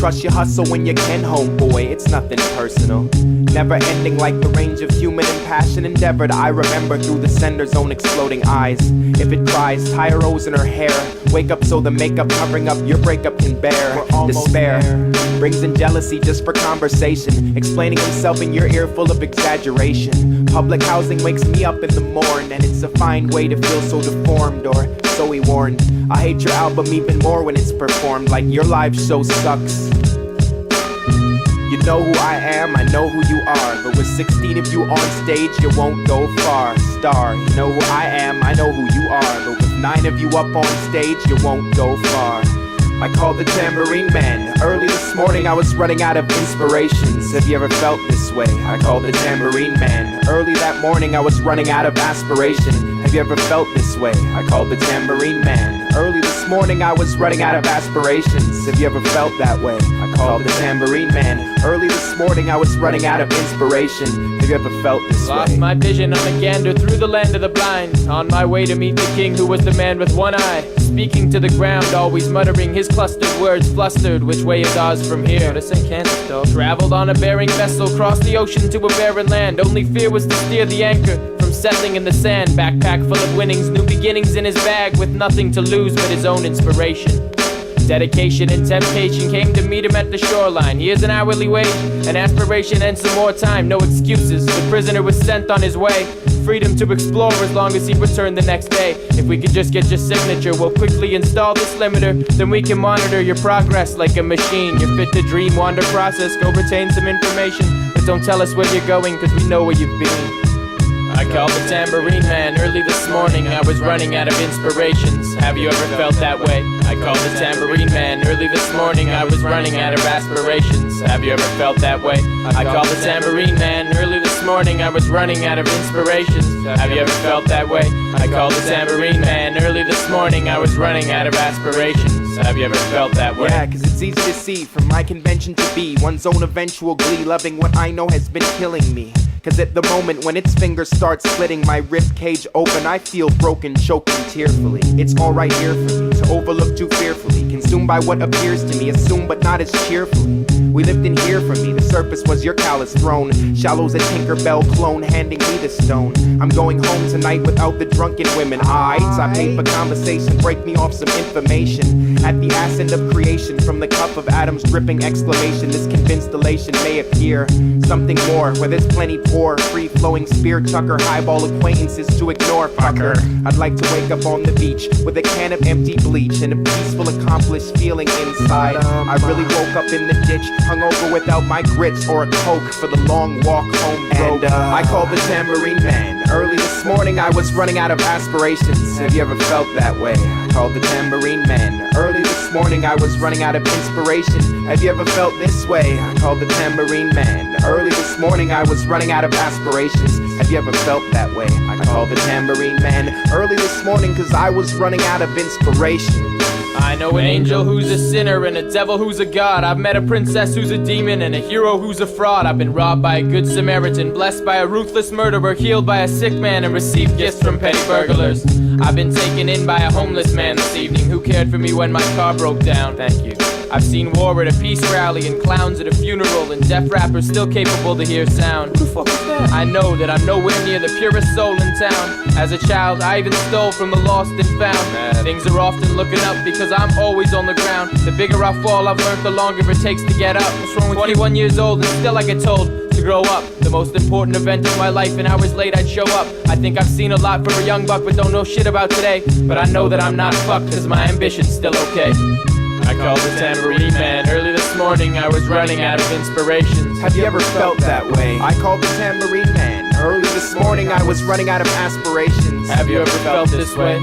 trust your hustle when you can, homeboy. It's nothing personal. Never ending like the range of human and passion endeavored. I remember through the sender's own exploding eyes. If it cries, tie a rose in her hair. Wake up so the makeup covering up your breakup can bear. Despair brings in jealousy just for conversation, explaining himself in your ear full of exaggeration. Public housing wakes me up in the morn, and it's a fine way to feel so deformed, or so he warned. I hate your album even more when it's performed like your live show sucks. You know who I am, I know who you are, but with 16 of you on stage, you won't go far. Star, you know who I am, I know who you are, but with 9 of you up on stage, you won't go far. I called the tambourine man. Early this morning I was running out of inspirations. Have you ever felt this way? I called the tambourine man. Early that morning I was running out of aspiration. Have you ever felt this way? I called the tambourine man. Early this morning I was running out of aspirations. Have you ever felt that way? I called the tambourine man. Early this morning I was running out of inspiration. Have you ever felt this way? Lost my vision on a gander through the land of the blind, on my way to meet the king who was the man with one eye, speaking to the ground, always muttering his clustered words, flustered. Which way is Oz from here? To St. Kansas, though. Traveled on a bearing vessel, crossed the ocean to a barren land. Only fear was to steer the anchor from settling in the sand. Backpack full of winnings, new beginnings in his bag, with nothing to lose but his own inspiration. Dedication and temptation came to meet him at the shoreline. Here's an hourly wage, an aspiration and some more time. No excuses, the prisoner was sent on his way. Freedom to explore as long as he returned the next day. If we could just get your signature, we'll quickly install this limiter. Then we can monitor your progress like a machine. You're fit to dream, wander, process, go retain some information. But don't tell us where you're going, cause we know where you've been. I called the tambourine man. Early this morning I was running out of inspirations. Have you ever felt that way? I called the tambourine man. Early this morning I was running out of aspirations. Have you ever felt that way? I called the tambourine man. Early this morning I was running out of inspirations. Have you ever felt that way? I called the tambourine man. Early this morning I was running out of aspirations. Have you ever felt that way? Yeah, cause it's easy to see from my convention to be one's own eventual glee, loving what I know has been killing me. Cause at the moment when its fingers start slitting my rib cage open, I feel broken, choking tearfully. It's alright here for me to overlook too fearfully, consumed by what appears to me, assumed but not as cheerfully. We lived in here for me, the surface was your callous throne. Shallows a Tinkerbell clone handing me the stone. I'm going home tonight without the drunken women. I paid for conversation, break me off some information. At the ascent of creation, from the cup of atoms dripping exclamation, this convinced elation may appear something more, where there's plenty pour, free-flowing spear chucker, highball acquaintances to ignore, fucker. I'd like to wake up on the beach with a can of empty bleach and a peaceful, accomplished feeling inside. I really woke up in the ditch, hungover without my grits or a coke for the long walk home broke. I called the tambourine man. Early this morning I was running out of aspirations. Have you ever felt that way? I called the tambourine man. Early this morning I was running out of inspiration. Have you ever felt this way? I called the tambourine man. Early this morning I was running out of aspirations. Have you ever felt that way? I called the tambourine man. Early this morning cause I was running out of inspiration. I know an angel who's a sinner and a devil who's a god. I've met a princess who's a demon and a hero who's a fraud. I've been robbed by a good Samaritan, blessed by a ruthless murderer, healed by a sick man, and received gifts from petty burglars. I've been taken in by a homeless man this evening who cared for me when my car broke down. Thank you. I've seen war at a peace rally and clowns at a funeral and deaf rappers still capable to hear sound. Who the fuck is that? I know that I'm nowhere near the purest soul in town. As a child, I even stole from the lost and found. Things are often looking up because I'm always on the ground. The bigger I fall, I've learned the longer it takes to get up. What's wrong with 21 years old and still I get told to grow up. The most important event of my life, and hours late I'd show up. I think I've seen a lot from a young buck but don't know shit about today. But I know that I'm not fucked cause my ambition's still okay. I called the tambourine man. Early this morning I was running out of inspirations. Have you ever felt that way? I called the tambourine man. Early this morning I was running out of aspirations. Have you ever felt this way?